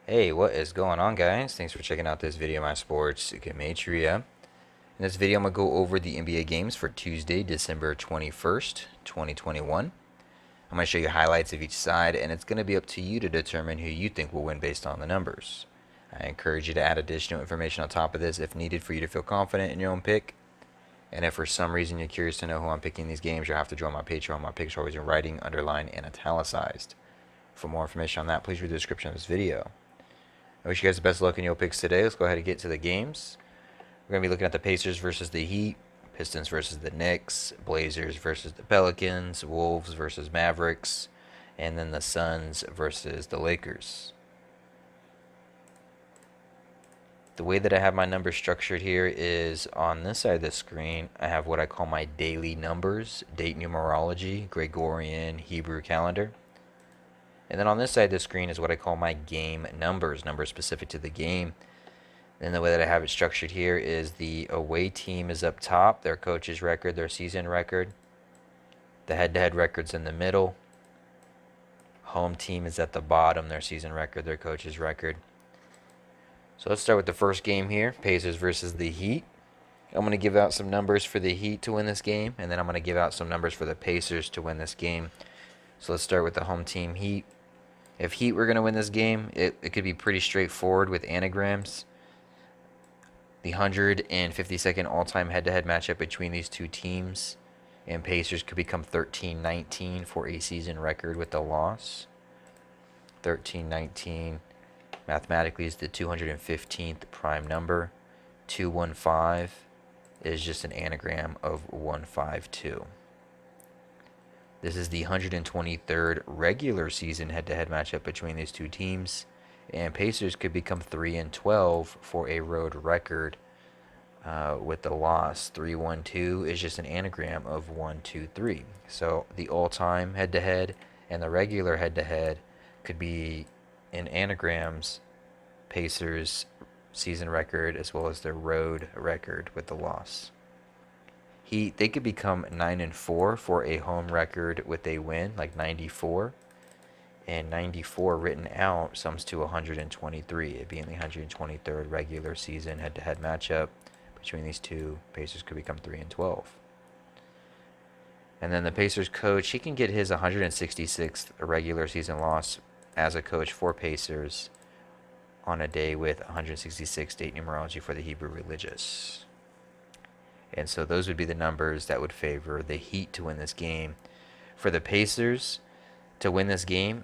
Hey, what is going on, guys? Thanks for checking out this video of my sports Gematria. In this video, I'm going to go over the NBA games for Tuesday, December 21st, 2021. I'm going to show you highlights of each side, and it's going to be up to you to determine who you think will win based on the numbers. I encourage you to add additional information on top of this if needed for you to feel confident in your own pick. And if for some reason you're curious to know who I'm picking these games, you'll have to join my Patreon. My picks are always in writing, underlined, and italicized. For more information on that, please read the description of this video. I wish you guys the best of luck in your picks today. Let's go ahead and get to the games. We're going to be looking at the Pacers versus the Heat, Pistons versus the Knicks, Blazers versus the Pelicans, Wolves versus Mavericks, and then the Suns versus the Lakers. The way that I have my numbers structured here is on this side of the screen, I have what I call my daily numbers, date numerology, Gregorian, Hebrew calendar. And then on this side of the screen is what I call my game numbers specific to the game. And the way that I have it structured here is the away team is up top, their coach's record, their season record. The head-to-head record's in the middle. Home team is at the bottom, their season record, their coach's record. So let's start with the first game here, Pacers versus the Heat. I'm going to give out some numbers for the Heat to win this game, and then I'm going to give out some numbers for the Pacers to win this game. So let's start with the home team, Heat. If Heat were going to win this game, it could be pretty straightforward with anagrams. The 152nd all-time head-to-head matchup between these two teams and Pacers could become 13-19 for a season record with the loss. 13-19 mathematically is the 215th prime number. 215 is just an anagram of 152. This is the 123rd regular season head-to-head matchup between these two teams, and Pacers could become 3-12 for a road record with the loss. 3-1-2 is just an anagram of 1-2-3. So the all-time head-to-head and the regular head-to-head could be in anagrams, Pacers season record as well as their road record with the loss. Heat, they could become 9-4 for a home record with a win, like 94. And 94 written out sums to 123. It being the 123rd regular season head-to-head matchup between these two, Pacers could become 3-12. And then the Pacers coach, he can get his 166th regular season loss as a coach for Pacers on a day with 166 date numerology for the Hebrew religious. And so those would be the numbers that would favor the Heat to win this game. For the Pacers to win this game,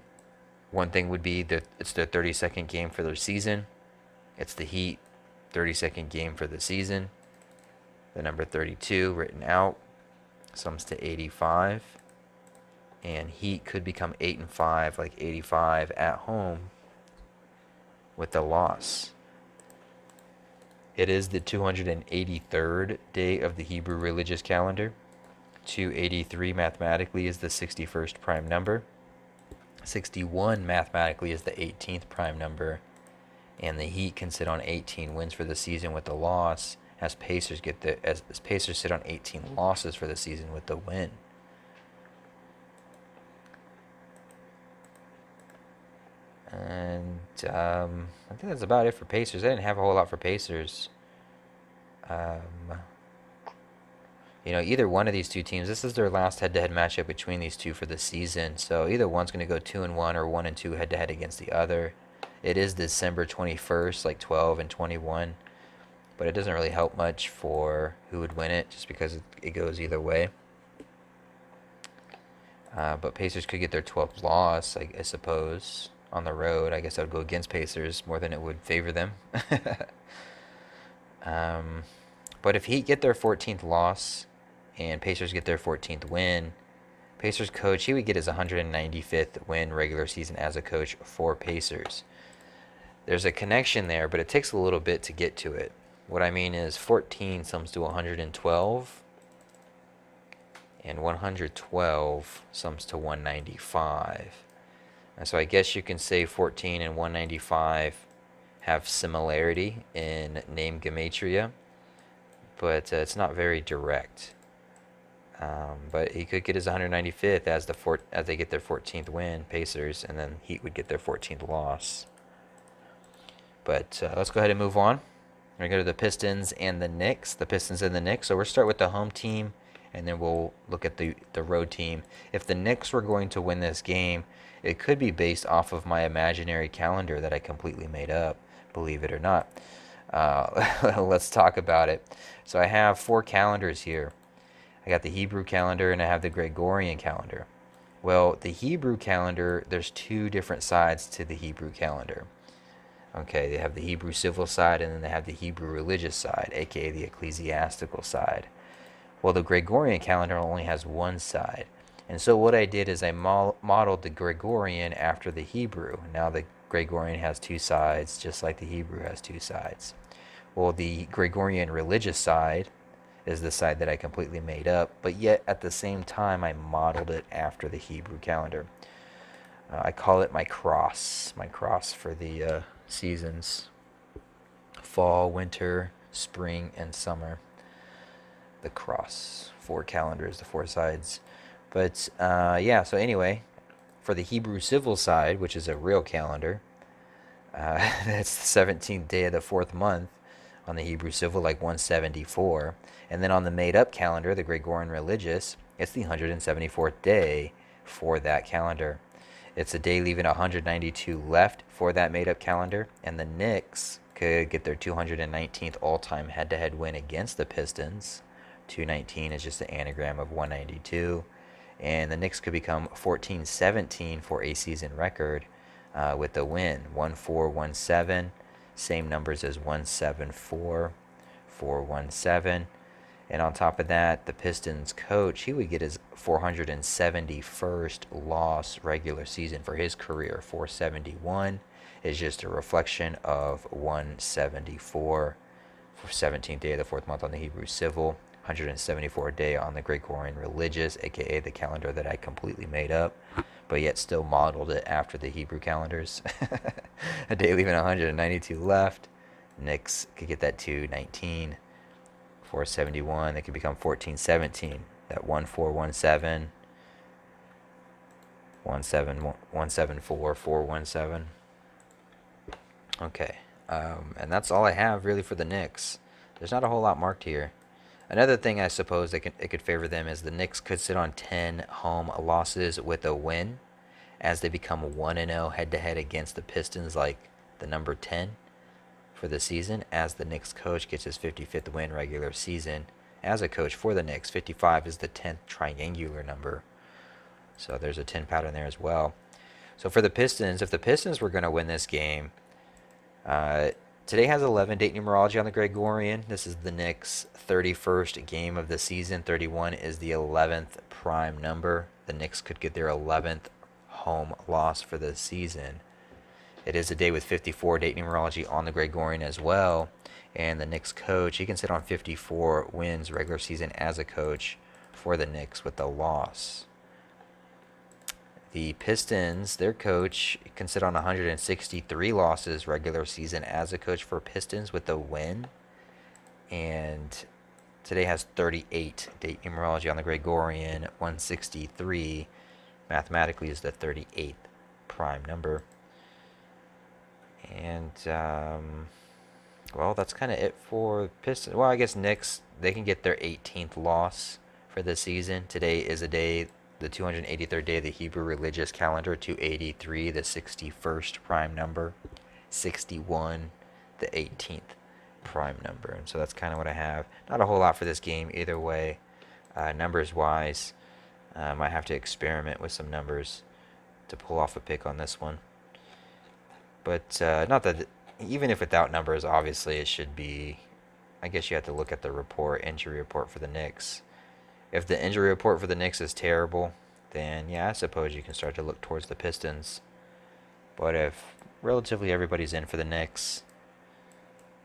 one thing would be that it's their 32nd game for their season. It's the Heat 32nd game for the season. The number 32 written out sums to 85. And Heat could become 8-5, like 85 at home with the loss. It is the 283rd day of the Hebrew religious calendar. 283 mathematically is the 61st prime number. 61 mathematically is the 18th prime number. And the Heat can sit on 18 wins for the season with the loss, as Pacers sit on 18 losses for the season with the win. And I think that's about it for Pacers. I didn't have a whole lot for Pacers. Either one of these two teams, this is their last head-to-head matchup between these two for the season. So either one's going to go 2-1 or 1-2 head-to-head against the other. It is December 21st, like 12-21. But it doesn't really help much for who would win it, just because it goes either way. But Pacers could get their 12th loss, I suppose, on the road. I guess that would go against Pacers more than it would favor them. But if Heat get their 14th loss and Pacers get their 14th win, Pacers coach, he would get his 195th win regular season as a coach for Pacers. There's a connection there, but it takes a little bit to get to it. What I mean is 14 sums to 112, and 112 sums to 195. And so I guess you can say 14 and 195 have similarity in name Gematria, but it's not very direct. But he could get his 195th as they get their 14th win, Pacers, and then Heat would get their 14th loss. But let's go ahead and move on. We're going to go to the Pistons and the Knicks. The Pistons and the Knicks. So we'll start with the home team, and then we'll look at the road team. If the Knicks were going to win this game, it could be based off of my imaginary calendar that I completely made up, believe it or not. Let's talk about it. So I have 4 calendars here. I got the Hebrew calendar and I have the Gregorian calendar. Well, the Hebrew calendar, there's 2 different sides to the Hebrew calendar. Okay, they have the Hebrew civil side and then they have the Hebrew religious side, aka the ecclesiastical side. Well, the Gregorian calendar only has 1 side. And so what I did is I modeled the Gregorian after the Hebrew. Now the Gregorian has 2 sides, just like the Hebrew has 2 sides. Well, the Gregorian religious side is the side that I completely made up, but yet at the same time I modeled it after the Hebrew calendar. I call it my cross for the seasons: fall, winter, spring, and summer. The cross, 4 calendars, the 4 sides. But yeah, so anyway, for the Hebrew civil side, which is a real calendar, it's the 17th day of the 4th month on the Hebrew civil, like 174. And then on the made up calendar, the Gregorian religious, it's the 174th day for that calendar. It's a day leaving 192 left for that made up calendar. And the Knicks could get their 219th all time head to head win against the Pistons. 219 is just an anagram of 192. And the Knicks could become 14-17 for a season record with a win. 1-4-1-7. Same numbers as 174, 417. And on top of that, the Pistons coach, he would get his 471st loss regular season for his career. 471 is just a reflection of 174 for 17th day of the 4th month on the Hebrew civil, 174th day on the Gregorian religious, aka the calendar that I completely made up, but yet still modeled it after the Hebrew calendars. A day leaving 192 left. Knicks could get that 219, 471. They could become 14-17. That 1417, 174, 417. Okay, and that's all I have really for the Knicks. There's not a whole lot marked here. Another thing I suppose it could favor them is the Knicks could sit on 10 home losses with a win as they become 1-0 head-to-head against the Pistons, like the number 10 for the season, as the Knicks coach gets his 55th win regular season as a coach for the Knicks. 55 is the 10th triangular number, so there's a 10 pattern there as well. So for the Pistons, if the Pistons were going to win this game, today has 11 date numerology on the Gregorian. This is the Knicks' 31st game of the season. 31 is the 11th prime number. The Knicks could get their 11th home loss for the season. It is a day with 54 date numerology on the Gregorian as well. And the Knicks coach, he can sit on 54 wins regular season as a coach for the Knicks with the loss. The Pistons, their coach, can sit on 163 losses regular season as a coach for Pistons with a win. And today has 38 date numerology on the Gregorian. 163 mathematically is the 38th prime number. And, well, that's kind of it for Pistons. Well, I guess Knicks, they can get their 18th loss for the season. Today is a day, the 283rd day of the Hebrew religious calendar. 283, the 61st prime number. 61, the 18th prime number. And so that's kind of what I have. Not a whole lot for this game either way. Numbers wise, might have to experiment with some numbers to pull off a pick on this one. But not that, even if without numbers, obviously it should be, I guess you have to look at the injury report for the Knicks. If the injury report for the Knicks is terrible, then yeah, I suppose you can start to look towards the Pistons. But if relatively everybody's in for the Knicks,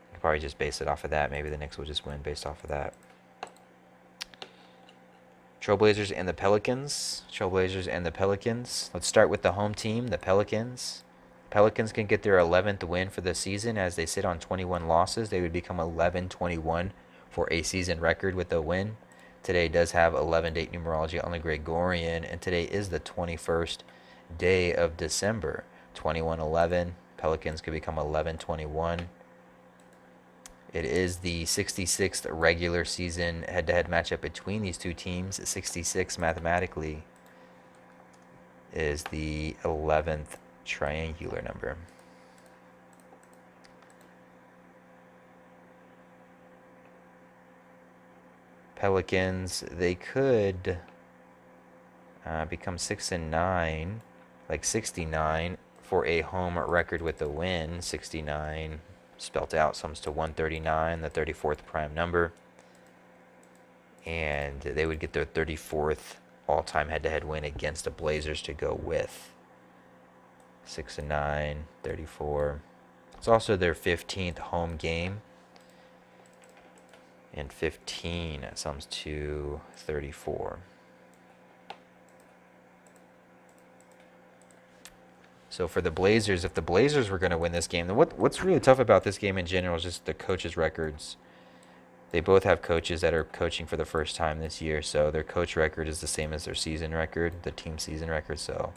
you can probably just base it off of that. Maybe the Knicks will just win based off of that. Trailblazers and the Pelicans. Trailblazers and the Pelicans. Let's start with the home team, the Pelicans. Pelicans can get their 11th win for the season as they sit on 21 losses. They would become 11-21 for a season record with a win. Today does have 11 date numerology on the Gregorian, and today is the 21st day of December. 21-11, Pelicans could become 11-21. It is the 66th regular season head-to-head matchup between these two teams. 66 mathematically is the 11th triangular number. Pelicans, they could become 6-9, like 69 for a home record with a win. 69 spelt out sums to 139, the 34th prime number. And they would get their 34th all-time head-to-head win against the Blazers to go with. 6-9, 34. It's also their 15th home game. And 15 sums to 34. So for the Blazers, if the Blazers were going to win this game, then what's really tough about this game in general is just the coaches' records. They both have coaches that are coaching for the first time this year, so their coach record is the same as their season record, the team season record, so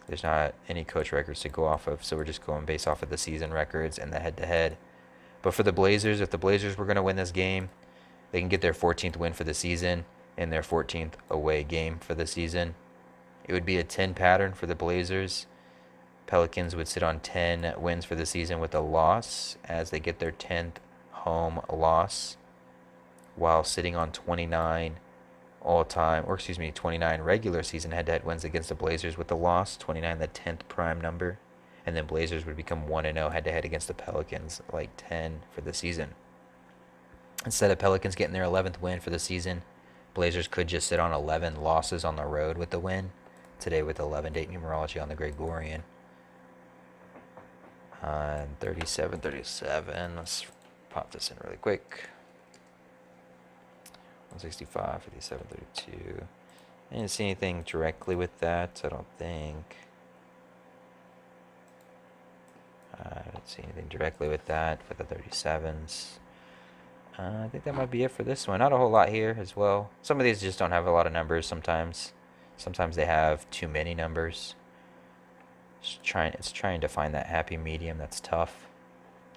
there's not any coach records to go off of, so we're just going based off of the season records and the head-to-head. But for the Blazers, if the Blazers were going to win this game, they can get their 14th win for the season and their 14th away game for the season. It would be a 10 pattern for the Blazers. Pelicans would sit on 10 wins for the season with a loss as they get their 10th home loss, while sitting on 29 29 regular season head-to-head wins against the Blazers with the loss, 29 the 10th prime number, and then Blazers would become 1-0 head-to-head against the Pelicans, like 10 for the season. Instead of Pelicans getting their 11th win for the season, Blazers could just sit on 11 losses on the road with the win, today with 11 date numerology on the Gregorian. 37, let's pop this in really quick. 165, 57, 32. I didn't see anything directly with that, I don't think. I didn't see anything directly with that for the 37s. I think that might be it for this one. Not a whole lot here as well. Some of these just don't have a lot of numbers sometimes. Sometimes they have too many numbers. It's trying to find that happy medium. That's tough.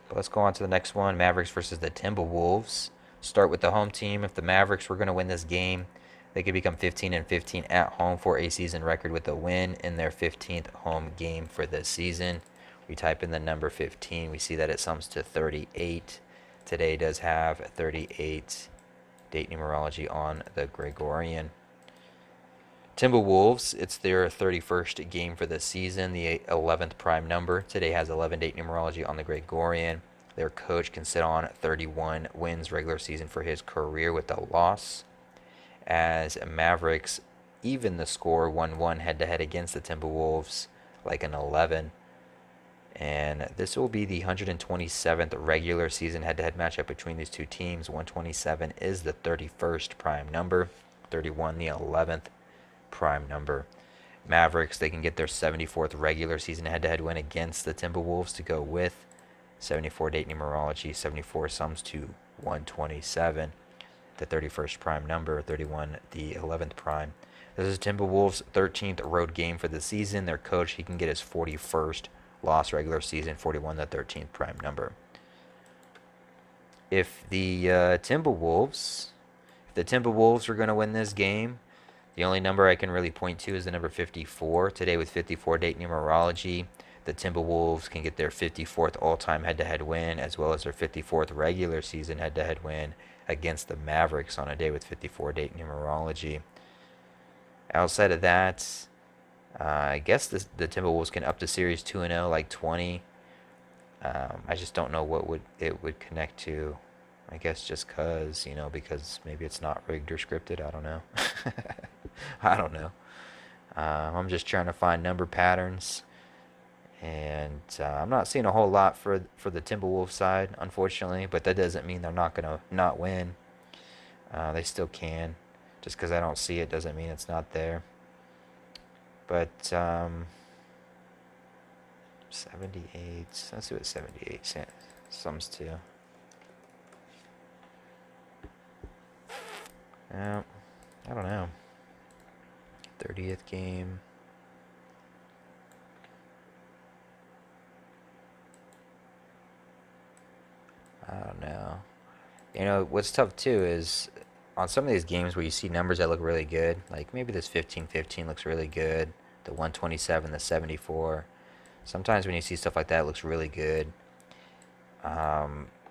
But let's go on to the next one. Mavericks versus the Timberwolves. Start with the home team. If the Mavericks were going to win this game, they could become 15-15 at home for a season record with a win in their 15th home game for the season. We type in the number 15. We see that it sums to 38. Today does have 38 date numerology on the Gregorian. Timberwolves, it's their 31st game for the season, the 11th prime number. Today has 11 date numerology on the Gregorian. Their coach can sit on 31 wins regular season for his career with a loss. As Mavericks even the score 1-1 head-to-head against the Timberwolves, like an 11. And this will be the 127th regular season head-to-head matchup between these two teams. 127 is the 31st prime number, 31 the 11th prime number. Mavericks, they can get their 74th regular season head-to-head win against the Timberwolves to go with. 74 date numerology, 74 sums to 127, the 31st prime number, 31 the 11th prime. This is Timberwolves' 13th road game for the season. Their coach, he can get his 41st loss regular season, 41 the 13th prime number. If the Timberwolves were going to win this game, the only number I can really point to is the number 54. Today with 54 date numerology, the Timberwolves can get their 54th all-time head-to-head win, as well as their 54th regular season head-to-head win against the Mavericks on a day with 54 date numerology. Outside of that, I guess the Timberwolves can up the series 2-0, like 20. I just don't know what it would connect to. I guess just because maybe it's not rigged or scripted. I don't know. I don't know. I'm just trying to find number patterns. And I'm not seeing a whole lot for the Timberwolves side, unfortunately. But that doesn't mean they're not going to not win. They still can. Just because I don't see it doesn't mean it's not there. But 78. Let's see what 78 sums to. I don't know. 30th game. I don't know. You know, what's tough too is on some of these games where you see numbers that look really good, like maybe this 15-15 looks really good, the 127, the 74. Sometimes when you see stuff like that, it looks really good.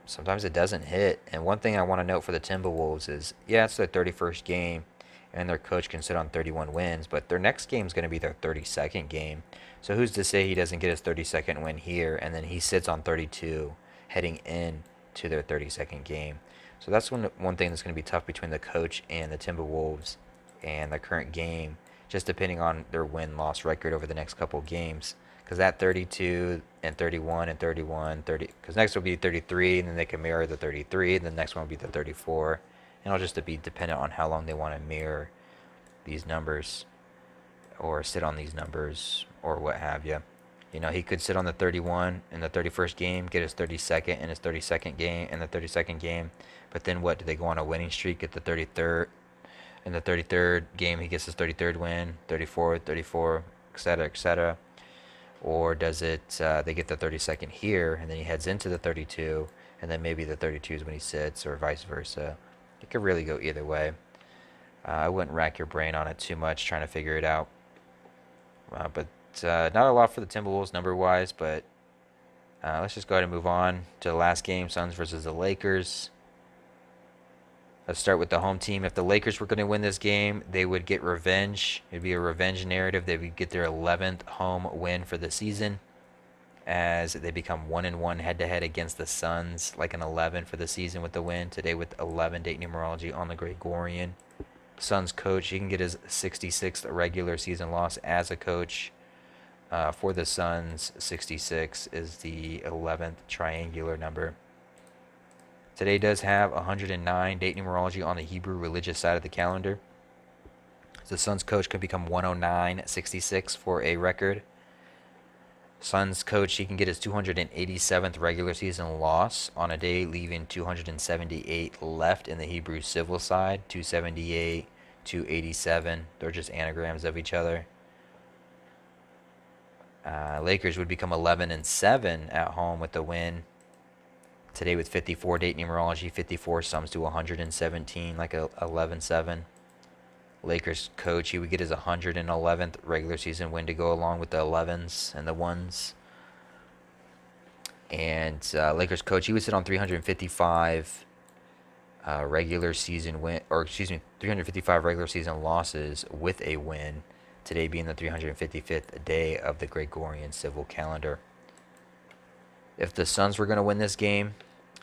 Sometimes it doesn't hit. And one thing I want to note for the Timberwolves is, yeah, it's their 31st game, and their coach can sit on 31 wins, but their next game is going to be their 32nd game. So who's to say he doesn't get his 32nd win here, and then he sits on 32 heading in to their 32nd game. So that's one thing that's going to be tough between the coach and the Timberwolves and the current game, just depending on their win-loss record over the next couple of games. Because that 32 and 31 and 31, 30, because next will be 33, and then they can mirror the 33, and the next one will be the 34. And it'll just be dependent on how long they want to mirror these numbers or sit on these numbers or what have you. You know, he could sit on the 31 in the 31st game, get his 32nd in his 32nd game, in the 32nd game. But then what? Do they go on a winning streak, get the 33rd? In the 33rd game, he gets his 33rd win, 34th, 34, etc., etc. Or does it, they get the 32nd here, and then he heads into the 32, and then maybe the 32 is when he sits, or vice versa. It could really go either way. I wouldn't rack your brain on it too much trying to figure it out. But not a lot for the Timberwolves number-wise, but let's just go ahead and move on to the last game, Suns versus the Lakers. Let's start with the home team. If the Lakers were going to win this game, they would get revenge. It'd be a revenge narrative. They would get their 11th home win for the season as they become 1-1 head-to-head against the Suns, like an 11 for the season with the win. Today with 11 date numerology on the Gregorian. Suns coach, he can get his 66th regular season loss as a coach. For the Suns, 66 is the 11th triangular number. Today does have 109 date numerology on the Hebrew religious side of the calendar. The Suns coach could become 109-66 for a record. Suns coach, he can get his 287th regular season loss on a day, leaving 278 left in the Hebrew civil side. 278, 287. They're just anagrams of each other. Lakers would become 11-7 at home with the win. Today with 54 date numerology, 54 sums to 117, like a 11-7. Lakers coach, he would get his 111th regular season win to go along with the 11s and the 1s. And Lakers coach, he would sit on 355 regular season win, or excuse me, 355 regular season losses with a win. Today being the 355th day of the Gregorian civil calendar. If the Suns were going to win this game,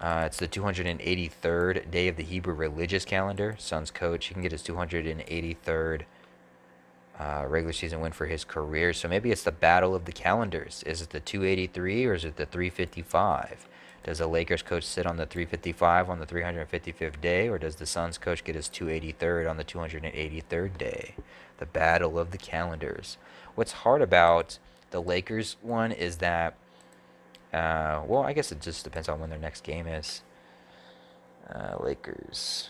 it's the 283rd day of the Hebrew religious calendar. Suns coach, he can get his 283rd regular season win for his career. So maybe it's the battle of the calendars. Is it the 283 or is it the 355? Does the Lakers coach sit on the 355 on the 355th day, or does the Suns coach get his 283rd on the 283rd day? The battle of the calendars. What's hard about the Lakers one is that, well, I guess it just depends on when their next game is. Lakers.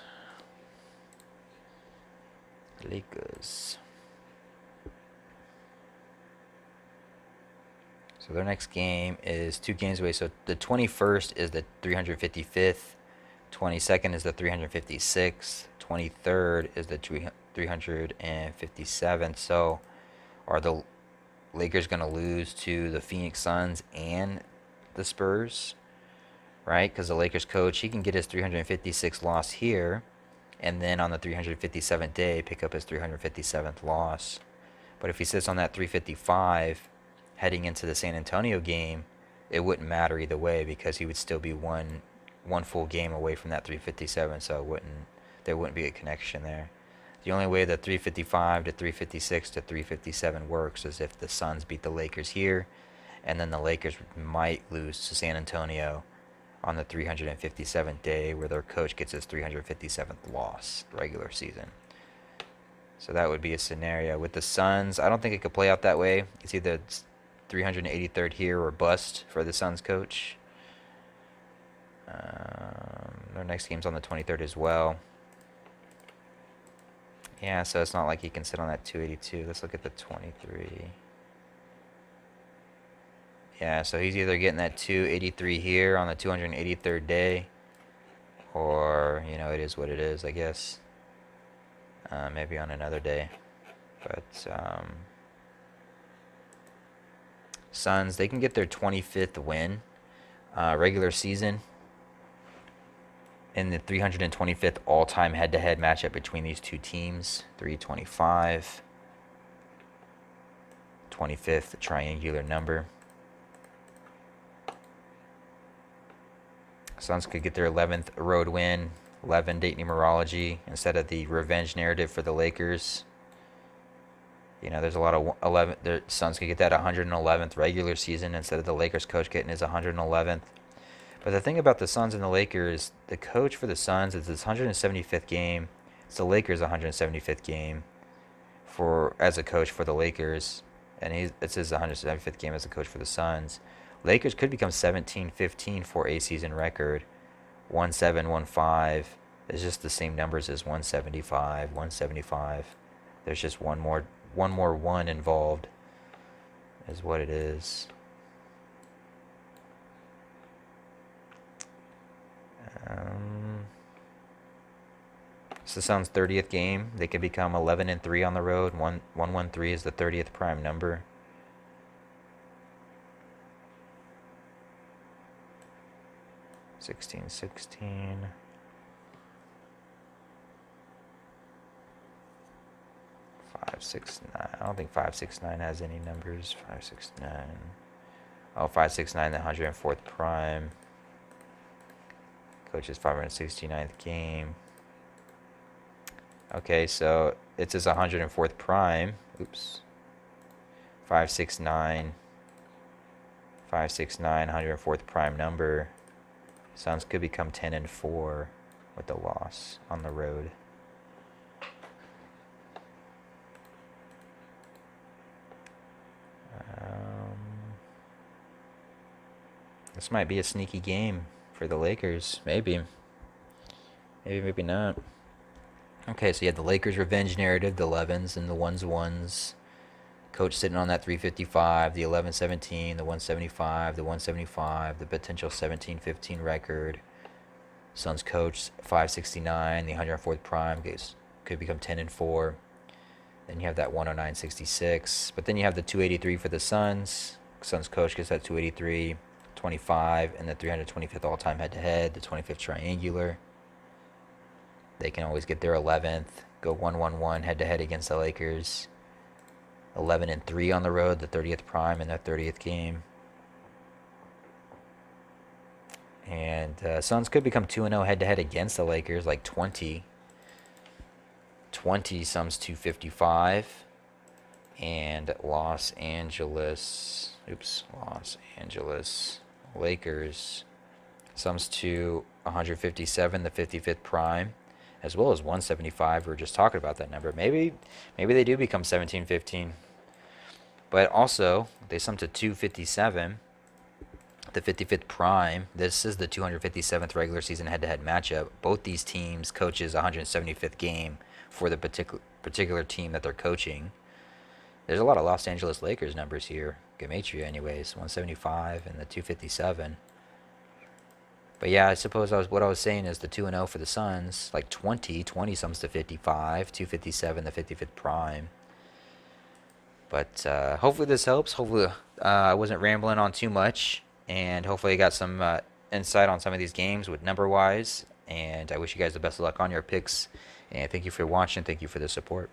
So their next game is 2 games away. So the 21st is the 355th. 22nd is the 356th. 23rd is the 357th. So are the Lakers going to lose to the Phoenix Suns and the Spurs? Right? Because the Lakers coach, he can get his 356th loss here, and then on the 357th day, pick up his 357th loss. But if he sits on that 355 heading into the San Antonio game, it wouldn't matter either way because he would still be one full game away from that 357, so there wouldn't be a connection there. The only way that 355 to 356 to 357 works is if the Suns beat the Lakers here, and then the Lakers might lose to San Antonio on the 357th day, where their coach gets his 357th loss regular season. So that would be a scenario. With the Suns, I don't think it could play out that way. It's either 383rd here or bust for the Suns coach. Their next game's on the 23rd as well. Yeah, so it's not like he can sit on that 282. Let's look at the 23. Yeah, so he's either getting that 283 here on the 283rd day, or, you know, it is what it is, I guess. Maybe on another day. But, Suns, they can get their 25th win, regular season, in the 325th all-time head-to-head matchup between these two teams. 325, 25th, the triangular number. Suns could get their 11th road win, 11 date numerology, instead of the revenge narrative for the Lakers. You know, there's a lot of 11. The Suns could get that 111th regular season instead of the Lakers coach getting his 111th. But the thing about the Suns and the Lakers, the coach for the Suns is his 175th game. It's the Lakers' 175th game as a coach for the Lakers, and it's his 175th game as a coach for the Suns. Lakers could become 17-15 for a season record. 1-7, 1-5. It's just the same numbers as 175, 175. There's just one more one involved, is what it is. It's the Suns' 30th game. They could become 11-3 on the road. 113 is the 30th prime number. '16. 569. I don't think 569 has any numbers. 569. Oh, 569, the 104th prime. Coach's 569th game. Okay, so it's his 104th prime. Oops. 569. 569, 104th prime number. Suns could become 10-4 with the loss on the road. This might be a sneaky game for the Lakers. Maybe. Maybe not. Okay, so you had the Lakers revenge narrative, the 11s and the 1s. Coach sitting on that 355, the 11-17, the 175, the 175, the potential 17-15 record. Suns coach 569, the 104th prime could become 10-4. Then you have that 109-66, but then you have the 283 for the Suns. Suns coach gets that 283, 25, and the 325th all-time head-to-head, the 25th triangular. They can always get their 11th, go 1-1-1 head-to-head against the Lakers. 11-3 on the road, the 30th prime in their 30th game. And Suns could become 2-0 head-to-head against the Lakers, like 20. 20 sums 255. And Los Angeles Lakers sums to 157, the 55th prime, as well as 175. We were just talking about that number. Maybe they do become 17-15. But also, they sum to 257, the 55th prime. This is the 257th regular season head-to-head matchup. Both these teams coaches 175th game for the particular team that they're coaching. There's a lot of Los Angeles Lakers numbers here. Gematria anyways, 175 and the 257. But yeah, I suppose what I was saying is the 2-0 for the Suns, like 20 sums to 55, 257, the 55th prime. But hopefully this helps. Hopefully I wasn't rambling on too much, and hopefully I got some insight on some of these games with number-wise. And I wish you guys the best of luck on your picks. And thank you for watching. Thank you for the support.